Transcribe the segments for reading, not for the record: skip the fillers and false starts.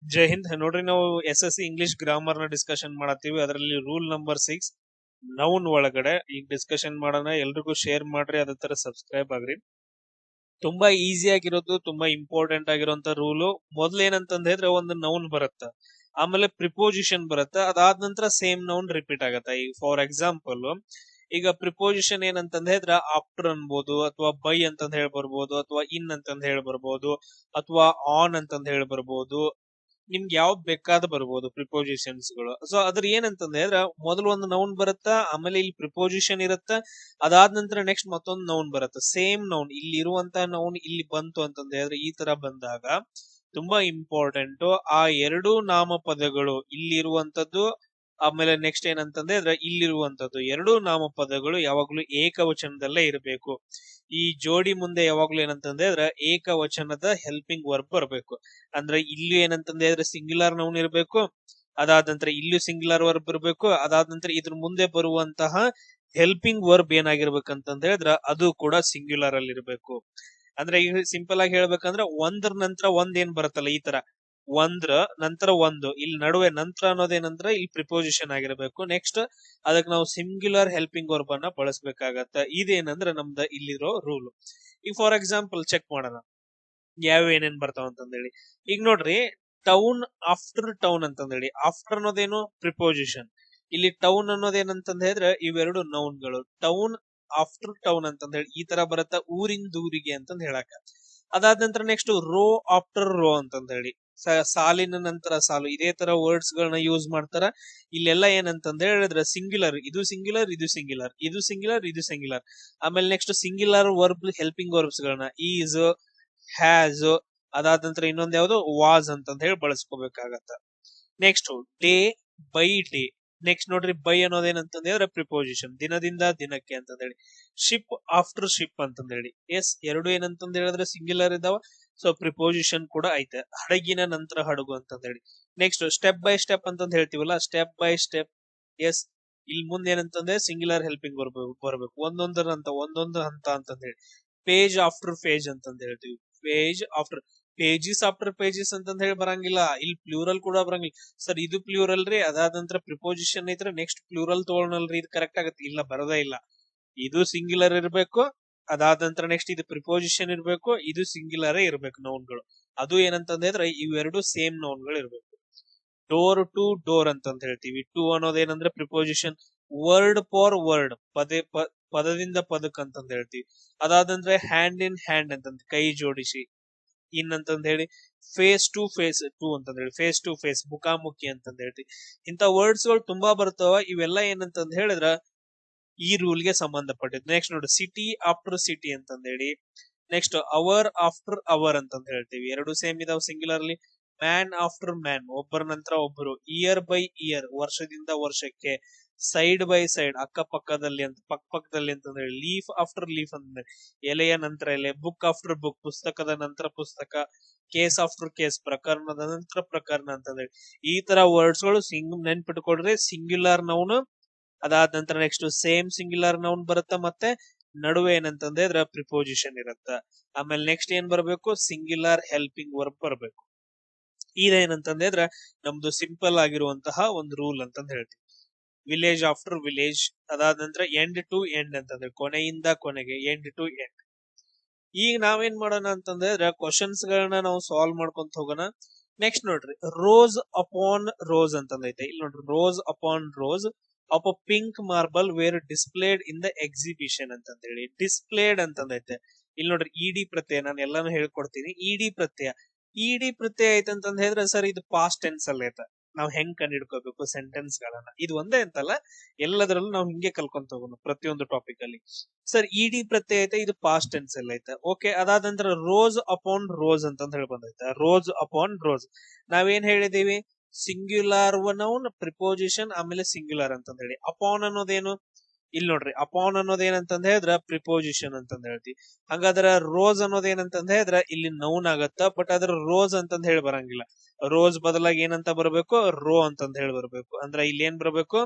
ಜೈ ಹಿಂದ್. ನೋಡ್ರಿ, ನಾವು SSC English grammar ನ ಡಿಸ್ಕಷನ್ ಮಾಡತ್ತೀವಿ. ಅದರಲ್ಲಿ ರೂಲ್ ನಂಬರ್ 6 ನೌನ್ ಒಳಗಡೆ ಈಗ ಡಿಸ್ಕಷನ್ ಮಾಡೋಣ. ಎಲ್ರಿಗೂ ಶೇರ್ ಮಾಡ್ರಿ, ಅದೇ ತರ ಸಬ್ಸ್ಕ್ರೈಬ್ ಆಗ್ರಿ. ತುಂಬಾ ಈಸಿ ಆಗಿರೋದು, ತುಂಬಾ ಇಂಪಾರ್ಟೆಂಟ್ ಆಗಿರೋಂತ ರೂಲು. ಮೊದ್ಲು ಏನಂತಂದ್ ಹೇಳಿದ್ರೆ ಒಂದು ನೌನ್ ಬರುತ್ತ, ಆಮೇಲೆ ಪ್ರಿಪೋಸಿಷನ್ ಬರುತ್ತೆ, ಅದಾದ ನಂತರ ಸೇಮ್ ನೌನ್ ರಿಪೀಟ್ ಆಗತ್ತ. ಈಗ ಫಾರ್ ಎಕ್ಸಾಂಪಲ್, ಈಗ ಪ್ರಿಪೋಸಿಷನ್ ಏನಂತಂದ್ ಹೇಳಿದ್ರೆ ಆಫ್ಟರ್ ಅನ್ಬೋದು, ಅಥವಾ ಬೈ ಅಂತಂದ್ ಹೇಳಿ ಬರ್ಬೋದು, ಅಥವಾ ಇನ್ ಅಂತಂದ್ ಹೇಳಿ ಬರ್ಬೋದು, ಅಥವಾ ಆನ್ ಅಂತಂದ್ ಹೇಳಿ ಬರ್ಬೋದು. ನಿಮ್ಗೆ ಯಾವ್ದು ಬೇಕಾದ ಬರ್ಬೋದು ಪ್ರಿಪೋಸಿಷನ್ಸ್ ಗಳು. ಸೊ ಅದ್ರ ಏನಂತಂದ್ರೆ ಹೇಳಿದ್ರೆ ಮೊದಲು ಒಂದು ನೌನ್ ಬರುತ್ತಾ, ಆಮೇಲೆ ಇಲ್ಲಿ ಪ್ರಿಪೋಸಿಷನ್ ಇರುತ್ತ, ಅದಾದ ನಂತರ ನೆಕ್ಸ್ಟ್ ಮತ್ತೊಂದು ನೌನ್ ಬರುತ್ತೆ. ಸೇಮ್ ನೌನ್ ಇಲ್ಲಿ ಇರುವಂತ ನೌನ್ ಇಲ್ಲಿ ಬಂತು ಅಂತಂದ ಹೇಳಿದ್ರೆ ಈ ತರ ಬಂದಾಗ ತುಂಬಾ ಇಂಪಾರ್ಟೆಂಟ್ ಆ ಎರಡು ನಾಮಪದಗಳು ಇಲ್ಲಿರುವಂತದ್ದು, ಆಮೇಲೆ ನೆಕ್ಸ್ಟ್ ಏನಂತಂದ್ರೆ ಅಂದ್ರೆ ಇಲ್ಲಿರುವಂತದ್ದು ಎರಡು ನಾಮಪದಗಳು ಯಾವಾಗ್ಲೂ ಏಕವಚನದಲ್ಲೇ ಇರಬೇಕು. ಈ ಜೋಡಿ ಮುಂದೆ ಯಾವಾಗ್ಲೂ ಏನಂತಂದ್ರೆ ಅಂದ್ರೆ ಏಕವಚನದ ಹೆಲ್ಪಿಂಗ್ ವರ್ಬ್ ಬರಬೇಕು. ಅಂದ್ರೆ ಇಲ್ಲಿ ಏನಂತಂದ್ರೆ ಅಂದ್ರೆ ಸಿಂಗ್ಯುಲರ್ ನೌನ್ ಇರಬೇಕು, ಅದಾದ ನಂತರ ಇಲ್ಲೂ ಸಿಂಗ್ಯುಲರ್ ವರ್ಬ್ ಇರಬೇಕು, ಅದಾದ ನಂತರ ಇದ್ರ ಮುಂದೆ ಬರುವಂತಹ ಹೆಲ್ಪಿಂಗ್ ವರ್ಬ್ ಏನಾಗಿರ್ಬೇಕಂತಂದ ಹೇಳಿದ್ರ ಅದು ಕೂಡ ಸಿಂಗ್ಯುಲರ್ ಅಲ್ಲಿ ಇರಬೇಕು. ಅಂದ್ರೆ ಈಗ ಸಿಂಪಲ್ ಆಗಿ ಹೇಳ್ಬೇಕಂದ್ರೆ ಒಂದ್ರ ನಂತರ ಒಂದ್ ಏನ್ ಬರುತ್ತಲ್ಲ ಈ ತರ ಒಂದ್ರ ನಂತರ ಒಂದು, ಇಲ್ಲಿ ನಡುವೆ ನಂತರ ಅನ್ನೋದೇನಂದ್ರೆ ಇಲ್ಲಿ ಪ್ರಿಪೋಸಿಷನ್ ಆಗಿರ್ಬೇಕು. ನೆಕ್ಸ್ಟ್ ಅದಕ್ಕೆ ನಾವು ಸಿಂಗ್ಯುಲರ್ ಹೆಲ್ಪಿಂಗ್ ವರ್ಬ್ ಅನ್ನ ಬಳಸಬೇಕಾಗತ್ತ. ಇದೇನಂದ್ರೆ ನಮ್ದು ಇಲ್ಲಿರೋ ರೂಲ್. ಈಗ ಫಾರ್ ಎಕ್ಸಾಂಪಲ್ ಚೆಕ್ ಮಾಡೋಣ ಯಾವ ಏನೇನ್ ಬರ್ತಾವ ಅಂತಂದೇಳಿ. ಈಗ ನೋಡ್ರಿ, ಟೌನ್ ಆಫ್ಟರ್ ಟೌನ್ ಅಂತಂದೇಳಿ, ಆಫ್ಟರ್ ಅನ್ನೋದೇನು ಪ್ರಿಪೋಸಿಷನ್, ಇಲ್ಲಿ ಟೌನ್ ಅನ್ನೋದೇನಂತಂದ ಹೇಳಿದ್ರೆ ಇವೆರಡು ನೌನ್ಗಳು. ಟೌನ್ ಆಫ್ಟರ್ ಟೌನ್ ಅಂತಂದ ಹೇಳಿ ಈ ತರ ಬರುತ್ತ, ಊರಿಂದ ಊರಿಗೆ ಅಂತಂದ್ ಹೇಳಕ. ಅದಾದ ನಂತರ ನೆಕ್ಸ್ಟ್ ರೋ ಆಫ್ಟರ್ ರೋ ಅಂತಂದ ಹೇಳಿ, ಸಾಲಿನ ನಂತರ ಸಾಲು, ಇದೇ ತರ ವರ್ಡ್ಸ್ ಗಳನ್ನ ಯೂಸ್ ಮಾಡ್ತಾರ. ಇಲ್ಲೆಲ್ಲ ಏನಂತಂದ ಹೇಳಿದ್ರೆ ಸಿಂಗ್ಯುಲರ್, ಇದು ಸಿಂಗ್ಯುಲರ್, ಇದು ಸಿಂಗ್ಯುಲರ್, ಇದು ಸಿಂಗ್ಯುಲರ್, ಇದು ಸಿಂಗ್ಯುಲರ್. ಆಮೇಲೆ next singular verb helping verbs ಗಳನ್ನ ಈಸ್, ಹ್ಯಾಸ್, ಅದಾದ ನಂತರ ಇನ್ನೊಂದ್ ಯಾವ್ದು ವಾಸ್ ಅಂತಂದ ಹೇಳಿ ಬಳಸ್ಕೋಬೇಕಾಗತ್ತ. Next day, by day. Next ನೋಡ್ರಿ, ಬೈ ಅನ್ನೋದೇನಂತಂದ್ರೆ ಪ್ರಿಪೋಸಿಷನ್, ದಿನದಿಂದ ದಿನಕ್ಕೆ ಅಂತಂದ ಹೇಳಿ. ಶಿಪ್ ಆಫ್ಟರ್ ಶಿಪ್ ಅಂತಂದ ಹೇಳಿ, ಎಸ್ ಎರಡು ಏನಂತಂದ ಹೇಳಿದ್ರೆ ಸಿಂಗ್ಯುಲರ್ ಇದಾವ, ಸೊ ಪ್ರಿಪೋಸಿಷನ್ ಕೂಡ ಐತೆ. ಹಡಗಿನ ನಂತರ ಹಡಗು ಅಂತಂದ ಹೇಳಿ. ನೆಕ್ಸ್ಟ್ ಸ್ಟೆಪ್ ಬೈ ಸ್ಟೆಪ್ ಅಂತಂದ ಹೇಳ್ತೀವಲ್ಲ, ಸ್ಟೆಪ್ ಬೈ ಸ್ಟೆಪ್, ಎಸ್ ಇಲ್ಲಿ ಮುಂದೆ ಏನಂತಂದ್ರೆ ಸಿಂಗ್ಯುಲರ್ ಹೆಲ್ಪಿಂಗ್ ಬರ್ಬೇಕು, ಒಂದೊಂದರ ಹಂತ ಒಂದೊಂದು ಹಂತ ಅಂತಂದ ಹೇಳಿ. ಪೇಜ್ ಆಫ್ಟರ್ ಪೇಜ್ ಅಂತಂದ ಹೇಳ್ತೀವಿ, page after pages after pages ಅಂತಂದ ಹೇಳಿ ಬರಂಗಿಲ್ಲ. ಇಲ್ಲಿ ಪ್ಲೂರಲ್ ಕೂಡ ಬರಂಗಿಲ್ಲ. ಸರ್ ಇದು ಪ್ಲೂರಲ್ ರೀ, ಅದಾದ ನಂತರ ಪ್ರಿಪೋಸಿಷನ್ ಐತ್ರಿ, ನೆಕ್ಸ್ಟ್ ಪ್ಲೂರಲ್ ತಗೊಳ್ನಲ್ರಿ, ಇದು ಕರೆಕ್ಟ್ ಆಗತ್ತೆ? ಇಲ್ಲ, ಬರದೇ ಇಲ್ಲ. ಇದು ಸಿಂಗ್ಯುಲರ್ ಇರಬೇಕು, ಅದಾದ ನಂತರ ನೆಕ್ಸ್ಟ್ ಇದು ಪ್ರಿಪೋಸಿಷನ್ ಇರಬೇಕು, ಇದು ಸಿಂಗ್ಯುಲರೇ ಇರಬೇಕು ನೌನ್ಗಳು. ಅದು ಏನಂತಂದ್ರೆ ಇವೆರಡು ಸೇಮ್ ನೌನ್ಗಳು ಇರಬೇಕು. ಡೋರ್ ಟು ಡೋರ್ ಅಂತಂತ ಹೇಳ್ತೀವಿ. ಟು ಅನ್ನೋದೇನಂದ್ರೆ ಪ್ರಿಪೋಸಿಷನ್. ವರ್ಡ್ ಫಾರ್ ವರ್ಡ್, ಪದದಿಂದ ಪದಕ್ ಅಂತಂದ ಹೇಳ್ತೀವಿ. ಅದಾದಂದ್ರೆ ಹ್ಯಾಂಡ್ ಇನ್ ಹ್ಯಾಂಡ್ ಅಂತಂದ ಕೈ ಜೋಡಿಸಿ, ಇನ್ ಅಂತಂದ ಹೇಳಿ. ಫೇಸ್ ಟು ಫೇಸ್, ಟು ಅಂತಂದ ಹೇಳಿ ಫೇಸ್ ಟು ಫೇಸ್, ಮುಖಾಮುಖಿ ಅಂತಂದ ಹೇಳ್ತೀವಿ. ಇಂತ ವರ್ಡ್ಸ್ ಗಳು ತುಂಬಾ ಬರ್ತಾವ. ಇವೆಲ್ಲ ಏನಂತಂದ ಹೇಳಿದ್ರ ಈ ರೂಲ್ ಗೆ ಸಂಬಂಧಪಟ್ಟಿದ್ದು. ನೆಕ್ಸ್ಟ್ ನೋಡಿ, ಸಿಟಿ ಆಫ್ಟರ್ ಸಿಟಿ ಅಂತಂದ ಹೇಳಿ. ನೆಕ್ಸ್ಟ್ ಅವರ್ ಆಫ್ಟರ್ ಅವರ್ ಅಂತಂದ ಹೇಳ್ತೀವಿ, ಎರಡು ಸೇಮ್ ಇದಾವ ಸಿಂಗ್ಯುಲರ್ಲಿ. ಮ್ಯಾನ್ ಆಫ್ಟರ್ ಮ್ಯಾನ್, ಒಬ್ಬರ ನಂತರ ಒಬ್ಬರು. ಇಯರ್ ಬೈ ಇಯರ್, ವರ್ಷದಿಂದ ವರ್ಷಕ್ಕೆ. ಸೈಡ್ ಬೈ ಸೈಡ್, ಅಕ್ಕಪಕ್ಕದಲ್ಲಿ ಅಂತ, ಪಕ್ಕದಲ್ಲಿ ಅಂತಂದ್ರೆ. ಲೀಫ್ ಆಫ್ಟರ್ ಲೀಫ್ ಅಂತಂದ್ರೆ ಎಲೆಯ ನಂತರ ಎಲೆ. ಬುಕ್ ಆಫ್ಟರ್ ಬುಕ್, ಪುಸ್ತಕದ ನಂತರ ಪುಸ್ತಕ. ಕೇಸ್ ಆಫ್ಟರ್ ಕೇಸ್, ಪ್ರಕರಣದ ನಂತರ ಪ್ರಕರಣ ಅಂತಂದ್ರೆ. ಈ ತರ ವರ್ಡ್ಸ್ ಗಳು ನೆನ್ಪಿಟ್ಕೊಡ್ರಿ. ಸಿಂಗ್ಯುಲರ್ ನೌನ್, ಅದಾದ ನಂತರ ನೆಕ್ಸ್ಟ್ ಸೇಮ್ ಸಿಂಗ್ಯುಲರ್ ನೌನ್ ಬರುತ್ತ, ಮತ್ತೆ ನಡುವೆ ಏನಂತಂದ್ರೆ ಇದ್ರ ಪ್ರಿಪೋಸಿಷನ್ ಇರುತ್ತ. ಆಮೇಲೆ ನೆಕ್ಸ್ಟ್ ಏನ್ ಬರ್ಬೇಕು, ಸಿಂಗ್ಯುಲರ್ ಹೆಲ್ಪಿಂಗ್ ವರ್ಬ್ ಬರ್ಬೇಕು. ಇದೇನಂತಂದ್ರೆ ನಮ್ದು ಸಿಂಪಲ್ ಆಗಿರುವಂತಹ ಒಂದು ರೂಲ್ ಅಂತಂದ ಹೇಳ್ತೀವಿ. ವಿಲೇಜ್ ಆಫ್ಟರ್ ವಿಲೇಜ್, ಅದಾದ ನಂತರ ಎಂಡ್ ಟು ಎಂಡ್ ಅಂತಂದ್ರೆ ಕೊನೆಯಿಂದ ಕೊನೆಗೆ, ಎಂಡ್ ಟು ಎಂಡ್. ಈಗ ನಾವೇನ್ ಮಾಡೋಣ ಅಂತಂದ್ರೆ ಕ್ವಶನ್ಸ್ ಗಳನ್ನ ನಾವು ಸಾಲ್ವ್ ಮಾಡ್ಕೊಂತ ಹೋಗೋಣ. ನೆಕ್ಸ್ಟ್ ನೋಡ್ರಿ, ರೋಸ್ ಅಪಾನ್ ರೋಸ್ ಅಂತಂದೈತೆ. ಇಲ್ಲಿ ನೋಡ್ರಿ, rose upon rose of a pink marble were displayed in the exhibition ಅಂತಂದ ಹೇಳಿ. ಡಿಸ್ಪ್ಲೇಡ್ ಅಂತಂದೈತೆ. ಇಲ್ಲಿ ನೋಡ್ರಿ, ಇಡಿ ಪ್ರತ್ಯಯ, ನಾನು ಎಲ್ಲಾನು ಹೇಳ್ಕೊಡ್ತೀನಿ. ಇಡಿ ಪ್ರತ್ಯಯ, ಇಡಿ ಪ್ರತ್ಯಯ ಐತೆ ಅಂತಂದ ಹೇಳಿದ್ರೆ ಸರ್ ಇದು ಪಾಸ್ಟ್ ಟೆನ್ಸ್ ಅಲ್ಲಿ ಐತೆ. ನಾವ್ ಹೆಂಗ್ ಕಂಡು ಹಿಡ್ಕೋಬೇಕು ಸೆಂಟೆನ್ಸ್ ಗಳನ್ನ, ಇದು ಒಂದೇ ಅಂತಲ್ಲ, ಎಲ್ಲದರಲ್ಲೂ ನಾವು ಹಿಂಗೆ ಕಲ್ಕೊಂತ ಹೋಗೋಣ ಪ್ರತಿಯೊಂದು ಟಾಪಿಕ್ ಅಲ್ಲಿ. ಸರ್ ಇಡಿ ಪ್ರತ್ಯಯ ಐತೆ, ಇದು ಪಾಸ್ಟ್ ಟೆನ್ಸ್ ಅಲ್ಲಿ ಐತೆ. ಓಕೆ, ಅದಾದ ನಂತರ ರೋಸ್ ಅಪಾನ್ ರೋಸ್ ಅಂತಂದ ಹೇಳಿ ಬಂದೈತೆ. ರೋಸ್ ಅಪಾನ್ ರೋಸ್, ನಾವೇನ್ ಹೇಳಿದೀವಿ, ಸಿಂಗ್ಯುಲರ್ ನೌನ್, ಪ್ರಿಪೋಸಿಷನ್, ಆಮೇಲೆ ಸಿಂಗ್ಯುಲರ್ ಅಂತಂದ ಹೇಳಿ. ಅಪಾನ್ ಅನ್ನೋದೇನು, ಇಲ್ಲಿ ನೋಡ್ರಿ, ಅಪಾನ್ ಅನ್ನೋದ್ ಏನಂತಂದ ಹೇಳಿದ್ರ ಪ್ರಿಪೋಸಿಷನ್ ಅಂತಂದ ಹೇಳ್ತೀವಿ. ಹಂಗಾದ್ರ ರೋಸ್ ಅನ್ನೋದ್ ಏನಂತಂದ ಹೇಳಿದ್ರ ಇಲ್ಲಿ ನೌನ್ ಆಗತ್ತ, ಬಟ್ ಅದ್ರ ರೋಸ್ ಅಂತಂದ ಹೇಳಿ ಬರಂಗಿಲ್ಲ. ರೋಸ್ ಬದಲಾಗಿ ಏನಂತ ಬರ್ಬೇಕು, ರೋ ಅಂತಂದ ಹೇಳಿ ಬರ್ಬೇಕು. ಅಂದ್ರ ಇಲ್ಲಿ ಏನ್ ಬರ್ಬೇಕು,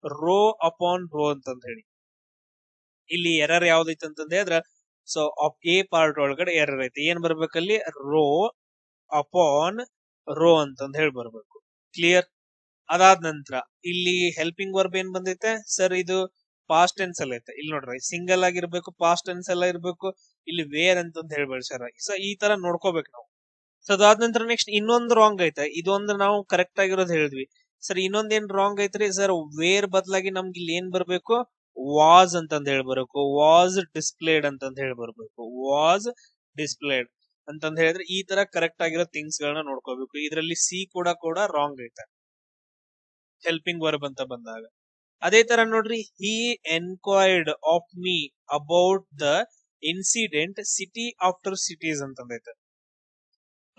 ರೋ ಅಪಾನ್ ರೋ ಅಂತಂದ ಹೇಳಿ. ಇಲ್ಲಿ ಎರರ್ ಯಾವ್ದೈತೆ ಅಂತಂದ ಹೇಳಿದ್ರ, ಸೊ ಎ ಪಾರ್ಟ್ ಒಳಗಡೆ ಎರರ್ ಐತಿ. ಏನ್ ಬರ್ಬೇಕಲ್ಲಿ, ರೋ ಅಪಾನ್ ರೋ ಅಂತಂದ್ ಹೇಳಿ ಬರ್ಬೇಕು. ಕ್ಲಿಯರ್? ಅದಾದ ನಂತರ ಇಲ್ಲಿ ಹೆಲ್ಪಿಂಗ್ ವರ್ಬ್ ಏನ್ ಬಂದೈತೆ ಸರ್, ಇದು ಪಾಸ್ಟ್ ಟೆನ್ಸ್ ಎಲ್ಲ ಐತೆ. ಇಲ್ಲಿ ನೋಡ್ರಿ ಸಿಂಗಲ್ ಆಗಿರ್ಬೇಕು, ಪಾಸ್ಟ್ ಟೆನ್ಸ್ ಎಲ್ಲ ಇರ್ಬೇಕು, ಇಲ್ಲಿ ವೇರ್ ಅಂತಂದ್ ಹೇಳಿ ಬಳಸ್ಯಾರ. ಸೊ ಈ ತರ ನೋಡ್ಕೋಬೇಕು ನಾವು. ಸೊ ಅದಾದ ನಂತರ ನೆಕ್ಸ್ಟ್ ಇನ್ನೊಂದು ರಾಂಗ್ ಐತೆ, ಇದೊಂದು ನಾವು ಕರೆಕ್ಟ್ ಆಗಿರೋದು ಹೇಳಿದ್ವಿ. ಸರ್ ಇನ್ನೊಂದ್ ಏನ್ ರಾಂಗ್ ಐತ್ರಿ ಸರ್, ವೇರ್ ಬದಲಾಗಿ ನಮ್ಗೆ ಇಲ್ಲಿ ಏನ್ ಬರ್ಬೇಕು, ವಾಸ್ ಅಂತಂದ್ ಹೇಳಿ ಬರ್ಬೇಕು. ವಾಸ್ ಡಿಸ್ಪ್ಲೇಡ್ ಅಂತಂದ್ ಹೇಳಿ ಬರ್ಬೇಕು. ವಾಸ್ ಡಿಸ್ಪ್ಲೇಡ್ ಅಂತಂದ್ ಹೇಳಿದ್ರೆ ಈ ತರ ಕರೆಕ್ಟ್ ಆಗಿರೋ ಥಿಂಗ್ಸ್ ಗಳನ್ನ ನೋಡ್ಕೋಬೇಕು. ಇದರಲ್ಲಿ ಸಿ ಕೂಡ ರಾಂಗ್ ಐತೆ ಹೆಲ್ಪಿಂಗ್ ವರ್ಬ್ ಅಂತ ಬಂದಾಗ. ಅದೇ ತರ ನೋಡ್ರಿ, he enquired of me about the incident city after cities ಅಂತಂದೈತೆ.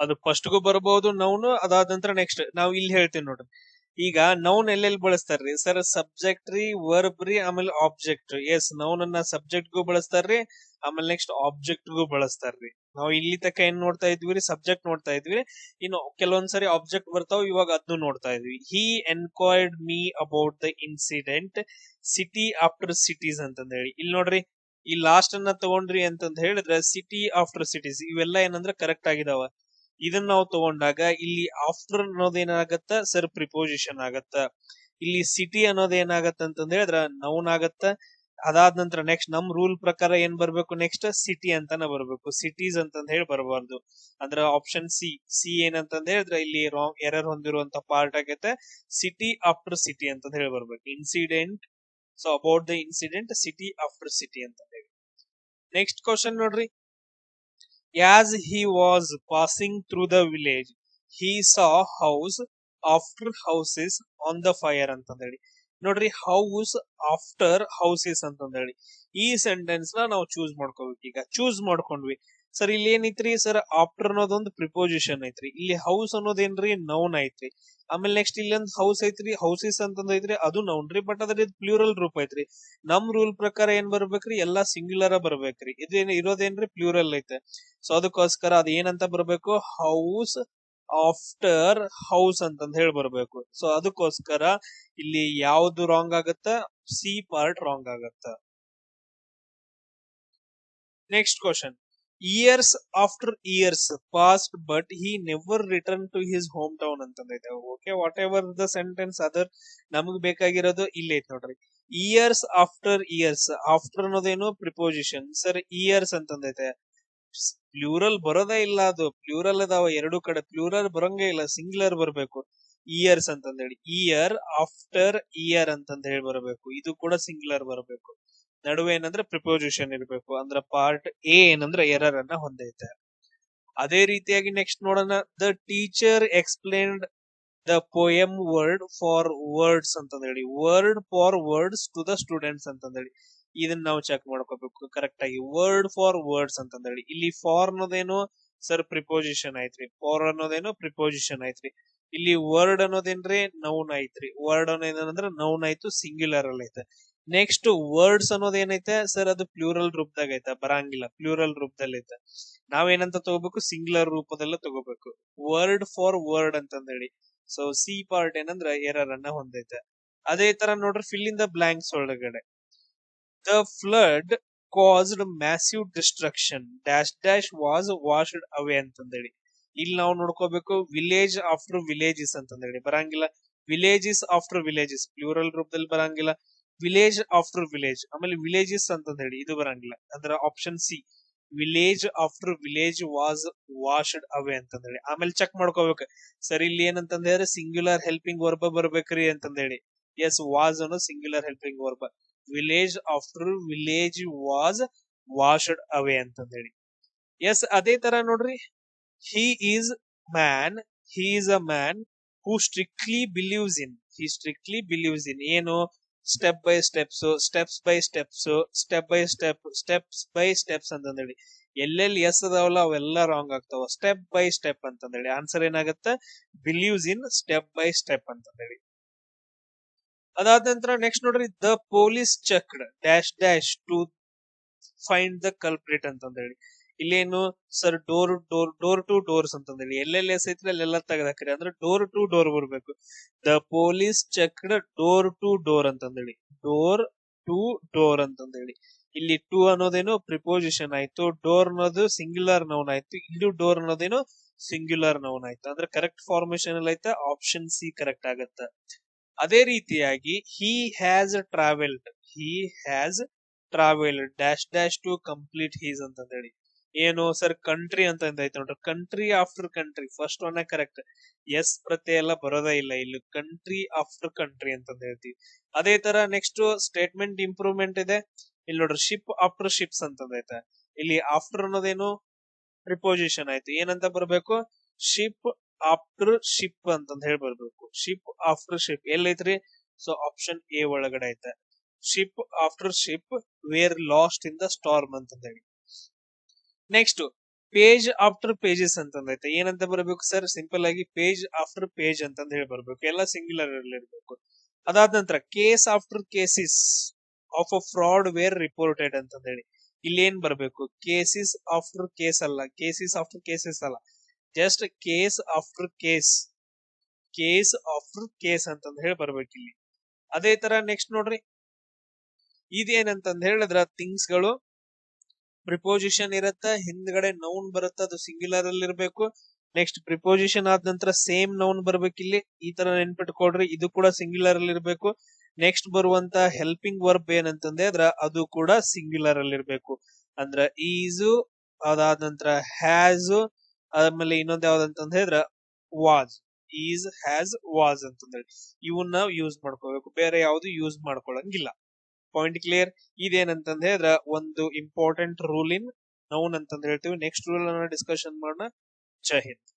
ಅದು ಫಸ್ಟ್ ಗೂ ಬರಬಹುದು ನೌನ್. ಅದಾದ ನಂತರ ನೆಕ್ಸ್ಟ್ ನಾವು ಇಲ್ಲಿ ಹೇಳ್ತೀವಿ ನೋಡ್ರಿ. ಈಗ ನೌನ್ ಎಲ್ಲೆಲ್ಲಿ ಬಳಸ್ತಾರ್ರಿ ಸರ್, ಸಬ್ಜೆಕ್ಟ್ ರೀ, ವರ್ಬ್ ರೀ, ಆಮೇಲೆ ಆಬ್ಜೆಕ್ಟ್. ಎಸ್, ನೌನ್ ಅನ್ನ ಸಬ್ಜೆಕ್ಟ್ ಗೂ ಬಳಸ್ತಾರ್ರಿ, ಆಮೇಲೆ ನೆಕ್ಸ್ಟ್ ಆಬ್ಜೆಕ್ಟ್ ಗೂ ಬಳಸ್ತಾರ್ರಿ. ನಾವು ಇಲ್ಲಿ ತನಕ ಏನ್ ನೋಡ್ತಾ ಇದ್ವಿ ರೀ, ಸಬ್ಜೆಕ್ಟ್ ನೋಡ್ತಾ ಇದ್ವಿ. ಇನ್ನು ಕೆಲವೊಂದ್ಸರಿ ಆಬ್ಜೆಕ್ಟ್ ಬರ್ತಾವ, ಇವಾಗ ಅದನ್ನು ನೋಡ್ತಾ ಇದ್ವಿ. He enquired me about the incident city after cities ಅಂತಂದ ಹೇಳಿ. ಇಲ್ಲಿ ನೋಡ್ರಿ, ಈ ಲಾಸ್ಟ್ ಅನ್ನ ತಗೊಂಡ್ರಿ ಅಂತಂದ ಹೇಳಿದ್ರೆ ಸಿಟಿ ಆಫ್ಟರ್ ಸಿಟೀಸ್ ಇವೆಲ್ಲ ಏನಂದ್ರೆ ಕರೆಕ್ಟ್ ಆಗಿದಾವ. ಇದನ್ನ ನಾವು ತಗೊಂಡಾಗ ಇಲ್ಲಿ ಆಫ್ಟರ್ ಅನ್ನೋದೇನಾಗತ್ತ ಸರ್, ಪ್ರಿಪೋಸಿಷನ್ ಆಗತ್ತ. ಇಲ್ಲಿ ಸಿಟಿ ಅನ್ನೋದ್ ಏನಾಗತ್ತ ಅಂತಂದ ಹೇಳಿದ್ರ ನೌನ್ ಆಗತ್ತ. ಅದಾದ ನಂತರ ನೆಕ್ಸ್ಟ್ ನಮ್ ರೂಲ್ ಪ್ರಕಾರ ಏನ್ ಬರ್ಬೇಕು, ನೆಕ್ಸ್ಟ್ ಸಿಟಿ ಅಂತಾನೆ ಬರ್ಬೇಕು, ಸಿಟೀಸ್ ಅಂತಂದ ಹೇಳಿ ಬರಬಾರ್ದು. ಅಂದ್ರೆ ಆಪ್ಷನ್ ಸಿ ಏನಂತಂದ ಹೇಳಿದ್ರೆ ಇಲ್ಲಿ ರಾಂಗ್ ಎರರ್ ಹೊಂದಿರುವಂತ ಪಾರ್ಟ್ ಆಗೈತೆ. ಸಿಟಿ ಆಫ್ಟರ್ ಸಿಟಿ ಅಂತಂದ ಹೇಳಿ ಬರ್ಬೇಕು. Incident, so about the incident city after city ಅಂತ ಹೇಳಿ. ನೆಕ್ಸ್ಟ್ ಕ್ವಶನ್ ನೋಡ್ರಿ, as he was passing through the village he saw house after houses on the fire ಅಂತಂದ ಹೇಳಿ. ನೋಡ್ರಿ, ಹೌಸ್ ಆಫ್ಟರ್ ಹೌಸಸ್ ಅಂತಂದ ಹೇಳಿ ಈ ಸೆಂಟೆನ್ಸ್ ನ ನಾವು ಚೂಸ್ ಮಾಡ್ಕೋಬೇಕು. ಈಗ ಚೂಸ್ ಮಾಡ್ಕೊಂಡ್ವಿ ಸರ್, ಇಲ್ಲಿ ಏನೈತ್ರಿ ಸರ್, ಆಫ್ಟರ್ ಅನ್ನೋದೊಂದು ಪ್ರಿಪೋಸಿಷನ್ ಐತ್ರಿ. ಇಲ್ಲಿ ಹೌಸ್ ಅನ್ನೋದೇನ್ರಿ ನೌನ್ ಐತ್ರಿ. ಆಮೇಲೆ ನೆಕ್ಸ್ಟ್ ಇಲ್ಲಿ ಒಂದು ಹೌಸ್ ಐತ್ರಿ, ಹೌಸಸ್ ಅಂತಂದ ಐತ್ರಿ, ಅದು ನೌನ್ ರೀ. ಬಟ್ ಅದ್ರ ಪ್ಲೂರಲ್ ರೂಪ ಐತ್ರಿ. ನಮ್ ರೂಲ್ ಪ್ರಕಾರ ಏನ್ ಬರ್ಬೇಕ್ರಿ, ಎಲ್ಲಾ ಸಿಂಗ್ಯುಲರ್ ಬರ್ಬೇಕ್ರಿ. ಇದೇನ್ ಇರೋದೇನ್ರಿ ಪ್ಲೂರಲ್ ಐತೆ. ಸೊ ಅದಕ್ಕೋಸ್ಕರ ಅದ ಏನಂತ ಬರ್ಬೇಕು, ಹೌಸ್ ಆಫ್ಟರ್ ಹೌಸ್ ಅಂತಂದ ಹೇಳಿ ಬರ್ಬೇಕು. ಸೊ ಅದಕ್ಕೋಸ್ಕರ ಇಲ್ಲಿ ಯಾವ್ದು ರಾಂಗ್ ಆಗತ್ತ, ಸಿ ಪಾರ್ಟ್ ರಾಂಗ್ ಆಗತ್ತ. Next question, years after years past but he never return to his home town ಅಂತಂದೈತೆ. Okay, whatever the sentence ಅದರ್, ನಮಗ್ ಬೇಕಾಗಿರೋದು ಇಲ್ಲಿ ಐತ್ ನೋಡ್ರಿ. ಇಯರ್ಸ್ ಆಫ್ಟರ್ ಇಯರ್ಸ್, ಆಫ್ಟರ್ ಅನ್ನೋದೇನು ಪ್ರಿಪೋಸಿಷನ್ ಸರ್, ಇಯರ್ಸ್ ಅಂತಂದೈತೆ. ಪ್ಲೂರಲ್ ಬರೋದೇ ಇಲ್ಲ, ಅದು ಪ್ಲೂರಲ್ ಅದಾವ ಎರಡು ಕಡೆ, ಪ್ಲೂರಲ್ ಬರಂಗೇ ಇಲ್ಲ, ಸಿಂಗ್ಯುಲರ್ ಬರ್ಬೇಕು. ಇಯರ್ಸ್ ಅಂತಂದ ಹೇಳಿ, ಇಯರ್ ಆಫ್ಟರ್ ಇಯರ್ ಅಂತಂದ ಹೇಳಿ ಬರಬೇಕು. ಇದು ಕೂಡ ಸಿಂಗ್ಯುಲರ್ ಬರಬೇಕು. ನಡುವೆ ಏನಂದ್ರೆ ಪ್ರಿಪೋಸಿಷನ್ ಇರಬೇಕು. ಅಂದ್ರೆ ಪಾರ್ಟ್ ಎ ಏನಂದ್ರೆ ಎರರ್ ಅನ್ನ ಹೊಂದೈತೆ. ಅದೇ ರೀತಿಯಾಗಿ ನೆಕ್ಸ್ಟ್ ನೋಡೋಣ, the teacher explained the poem word for words ಅಂತಂದ ಹೇಳಿ, word for words to the students ಅಂತಂದ ಹೇಳಿ. ಇದನ್ನ ನಾವು ಚೆಕ್ ಮಾಡ್ಕೋಬೇಕು ಕರೆಕ್ಟ್ ಆಗಿ. ವರ್ಡ್ ಫಾರ್ ವರ್ಡ್ಸ್ ಅಂತಂದ ಹೇಳಿ, ಇಲ್ಲಿ ಫಾರ್ ಅನ್ನೋದೇನು ಸರ್, ಪ್ರಿಪೋಸಿಷನ್ ಐತ್ರಿ. ಫಾರ್ ಅನ್ನೋದೇನು ಪ್ರಿಪೋಸಿಷನ್ ಐತ್ರಿ. ಇಲ್ಲಿ ವರ್ಡ್ ಅನ್ನೋದೇನ್ರಿ ನೌನ್ ಐತ್ರಿ. ವರ್ಡ್ ಅನ್ನೋದೇನಂದ್ರೆ ನೌನ್ ಆಯ್ತು, ಸಿಂಗ್ಯುಲರ್ ಅಲ್ಲಿ ಐತೆ. ನೆಕ್ಸ್ಟ್ ವರ್ಡ್ಸ್ ಅನ್ನೋದ್ ಏನೈತೆ ಸರ್, ಅದು ಪ್ಲೂರಲ್ ರೂಪದಾಗ ಐತೆ, ಬರಂಗಿಲ್ಲ, ಪ್ಲೂರಲ್ ರೂಪದಲ್ಲಿ ಐತೆ. ನಾವೇನಂತ ತಗೋಬೇಕು, ಸಿಂಗ್ಯುಲರ್ ರೂಪದಲ್ಲ ತಗೋಬೇಕು. ವರ್ಡ್ ಫಾರ್ ವರ್ಡ್ ಅಂತಂದ ಹೇಳಿ. ಸೊ ಸಿ ಪಾರ್ಟ್ ಏನಂದ್ರೆ ಎರರ್ ಅನ್ನ ಹೊಂದೈತೆ. ಅದೇ ತರ ನೋಡ್ರಿ, ಫಿಲ್ ಇನ್ ದ ಬ್ಲಾಂಕ್ಸ್ ಒಳಗಡೆ, the flood caused massive destruction dash dash was washed away ಅಂತಂದೇಳಿ. ಇಲ್ಲಿ ನಾವು ನೋಡ್ಕೋಬೇಕು, ವಿಲೇಜ್ ಆಫ್ಟರ್ ವಿಲೇಜಸ್ ಅಂತಂದೇಳಿ ಬರಂಗಿಲ್ಲ. ವಿಲೇಜಸ್ ಆಫ್ಟರ್ ವಿಲೇಜಸ್ ಪ್ಲೂರಲ್ ರೂಪದಲ್ಲಿ ಬರಂಗಿಲ್ಲ. ವಿಲೇಜ್ ಆಫ್ಟರ್ ವಿಲೇಜ್, ಆಮೇಲೆ ವಿಲೇಜಸ್ ಅಂತಂದೇಳಿ ಇದು ಬರಂಗಿಲ್ಲ. ಅಂದ್ರೆ option C, village after village was washed away ಅಂತಂದೇಳಿ. ಆಮೇಲೆ ಚೆಕ್ ಮಾಡ್ಕೋಬೇಕು ಸರ್, ಇಲ್ಲಿ ಏನಂತಂದ ಹೇಳಿದ್ರೆ ಸಿಂಗ್ಯುಲರ್ ಹೆಲ್ಪಿಂಗ್ ವರ್ಬ ಬರ್ಬೇಕ್ರಿ ಅಂತಂದೇಳಿ. ಎಸ್, ವಾಸ್ ಅನ್ನೋ singular helping verb. Village after village was washed away ಅಂತಂದ ಹೇಳಿ. ಎಸ್, ಅದೇ ತರ ನೋಡ್ರಿ, he is man, he is a man who strictly believes in, he strictly believes in ಏನು, step by steps, steps by steps, step by step, steps by steps ಅಂತಂದೇಳಿ. ಎಲ್ಲೆಲ್ಲಿ S ಅದಾವಲ್ಲ ಅವೆಲ್ಲ ರಾಂಗ್ ಆಗ್ತಾವ. ಸ್ಟೆಪ್ ಬೈ ಸ್ಟೆಪ್ ಅಂತಂದೇಳಿ answer ಏನಾಗತ್ತ, believes in step by step ಅಂತಂದೇಳಿ. ಅದಾದ ನಂತರ ನೆಕ್ಸ್ಟ್ ನೋಡ್ರಿ, the police checked dash dash to find the culprit ಅಂತಂದ ಹೇಳಿ. ಇಲ್ಲೇನು ಸರ್, ಡೋರ್ ಟು ಡೋರ್ಸ್ ಅಂತಂದೇಳಿ, ಎಲ್ಲೆಲ್ಲಿ ಎಸ್ ಐತ್ರಿ ಅಲ್ಲೆಲ್ಲ ತೆಗೆದಾಕ್ರಿ. ಅಂದ್ರೆ ಡೋರ್ ಟು ಡೋರ್ ಬರ್ಬೇಕು. The police checked door to door ಅಂತಂದೇಳಿ, ಡೋರ್ ಟು ಡೋರ್ ಅಂತಂದೇಳಿ. ಇಲ್ಲಿ ಟು ಅನ್ನೋದೇನು ಪ್ರಿಪೋಸಿಷನ್ ಆಯ್ತು, ಡೋರ್ ಅನ್ನೋದು ಸಿಂಗ್ಯುಲರ್ ನೌನ್ ಆಯ್ತು. ಇಲ್ಲಿ ಡೋರ್ ಅನ್ನೋದೇನು ಸಿಂಗ್ಯುಲರ್ ನೌನ್ ಆಯ್ತು. ಅಂದ್ರೆ ಕರೆಕ್ಟ್ ಫಾರ್ಮೇಶನ್ ಅಲ್ಲಿ ಐತೆ ಆಪ್ಷನ್ ಸಿ ಕರೆಕ್ಟ್ ಆಗತ್ತ. ಅದೇ ರೀತಿಯಾಗಿ he has travelled dash dash to complete his ಅಂತ ಹೇಳಿ. ಏನು ಸರ್ ಕಂಟ್ರಿ ಅಂತ ಐತೆ ನೋಡ್ರಿ, country after country first one correct. S ಪ್ರತ್ಯಯ ಎಲ್ಲ ಬರೋದೇ ಇಲ್ಲ ಇಲ್ಲಿ, ಕಂಟ್ರಿ ಆಫ್ಟರ್ ಕಂಟ್ರಿ ಅಂತ ಹೇಳ್ತೀವಿ. ಅದೇ ತರ ನೆಕ್ಸ್ಟ್ ಸ್ಟೇಟ್ಮೆಂಟ್ ಇಂಪ್ರೂವ್ಮೆಂಟ್ ಇದೆ ಇಲ್ಲಿ ನೋಡ್ರಿ, ಶಿಪ್ ಆಫ್ಟರ್ ಶಿಪ್ಸ್ ಅಂತಂದೈತೆ. ಇಲ್ಲಿ ಆಫ್ಟರ್ ಅನ್ನೋದೇನು ಪ್ರಿಪೋಸಿಷನ್ ಆಯ್ತು, ಏನಂತ ಬರ್ಬೇಕು ಶಿಪ್ ಆಫ್ಟರ್ ಶಿಪ್ ಅಂತಂದ ಹೇಳಿ ಬರ್ಬೇಕು. ಶಿಪ್ ಆಫ್ಟರ್ ಶಿಪ್ ಎಲ್ಲೈತ್ರಿ, ಸೊ ಆಪ್ಷನ್ ಎ ಒಳಗಡೆ ಐತೆ. Ship after ship were lost in the storm ಅಂತಂದ ಹೇಳಿ. ನೆಕ್ಸ್ಟ್ ಪೇಜ್ ಆಫ್ಟರ್ ಪೇಜಸ್ ಅಂತಂದೈತೆ, ಏನಂತ ಬರ್ಬೇಕು ಸರ್ ಸಿಂಪಲ್ ಆಗಿ ಪೇಜ್ ಆಫ್ಟರ್ ಪೇಜ್ ಅಂತಂದ ಹೇಳಿ ಬರ್ಬೇಕು, ಎಲ್ಲ ಸಿಂಗ್ಯುಲರ್ ಇರಬೇಕು. ಅದಾದ ನಂತರ case after cases of a fraud were reported ಅಂತಂದ ಹೇಳಿ. ಇಲ್ಲಿ ಏನ್ ಬರ್ಬೇಕು, ಕೇಸಿಸ್ ಆಫ್ಟರ್ ಕೇಸ್ ಅಲ್ಲ, ಕೇಸಿಸ್ ಆಫ್ಟರ್ ಕೇಸಸ್ ಅಲ್ಲ, just case after case, case after case ಅಂತಂದ ಹೇಳಿ ಬರ್ಬೇಕು ಇಲ್ಲಿ. ಅದೇ ತರ ನೆಕ್ಸ್ಟ್ ನೋಡ್ರಿ, ಇದೇನಂತಂದ ಹೇಳಿದ್ರ ಥಿಂಗ್ಸ್ ಗಳು ಪ್ರಿಪೋಸಿಷನ್ ಇರತ್ತ, ಹಿಂದ್ಗಡೆ ನೌನ್ ಬರುತ್ತ, ಅದು ಸಿಂಗ್ಯುಲರ್ ಅಲ್ಲಿ ಇರ್ಬೇಕು. ನೆಕ್ಸ್ಟ್ ಪ್ರಿಪೋಸಿಷನ್ ಆದ ನಂತರ ಸೇಮ್ ನೌನ್ ಬರ್ಬೇಕು ಇಲ್ಲಿ, ಈ ತರ ನೆನ್ಪಿಟ್ಕೊಡ್ರಿ, ಇದು ಕೂಡ ಸಿಂಗ್ಯುಲರ್ ಅಲ್ಲಿ ಇರ್ಬೇಕು. ನೆಕ್ಸ್ಟ್ ಬರುವಂತ ಹೆಲ್ಪಿಂಗ್ ವರ್ಬ್ ಏನಂತಂದ್ರೆ ಅದು ಕೂಡ ಸಿಂಗ್ಯುಲರ್ ಅಲ್ಲಿ ಇರ್ಬೇಕು. ಅಂದ್ರ ಈಸು, ಅದಾದ ನಂತರ ಹ್ಯಾಸ್, ಆಮೇಲೆ ಇನ್ನೊಂದ್ ಯಾವ್ದಂತಂದ ಹೇಳಿದ್ರ ವಾಸ್, ಈಸ್ ಹ್ಯಾಸ್ ವಾಸ್ ಅಂತಂದೇಳಿ ಇವನ್ನ ಯೂಸ್ ಮಾಡ್ಕೋಬೇಕು, ಬೇರೆ ಯಾವ್ದು ಯೂಸ್ ಮಾಡ್ಕೊಳಂಗಿಲ್ಲ. Point clear. ಇದೇನಂತಂದ ಹೇಳಿದ್ರ ಒಂದು ಇಂಪಾರ್ಟೆಂಟ್ ರೂಲ್ ಇನ್ ನೌನ್ ಅಂತಂದ ಹೇಳ್ತೀವಿ. ನೆಕ್ಸ್ಟ್ ರೂಲ್ ಅನ್ನ ಡಿಸ್ಕಷನ್ ಮಾಡೋಣ. ಜೈ ಹಿಂದ್.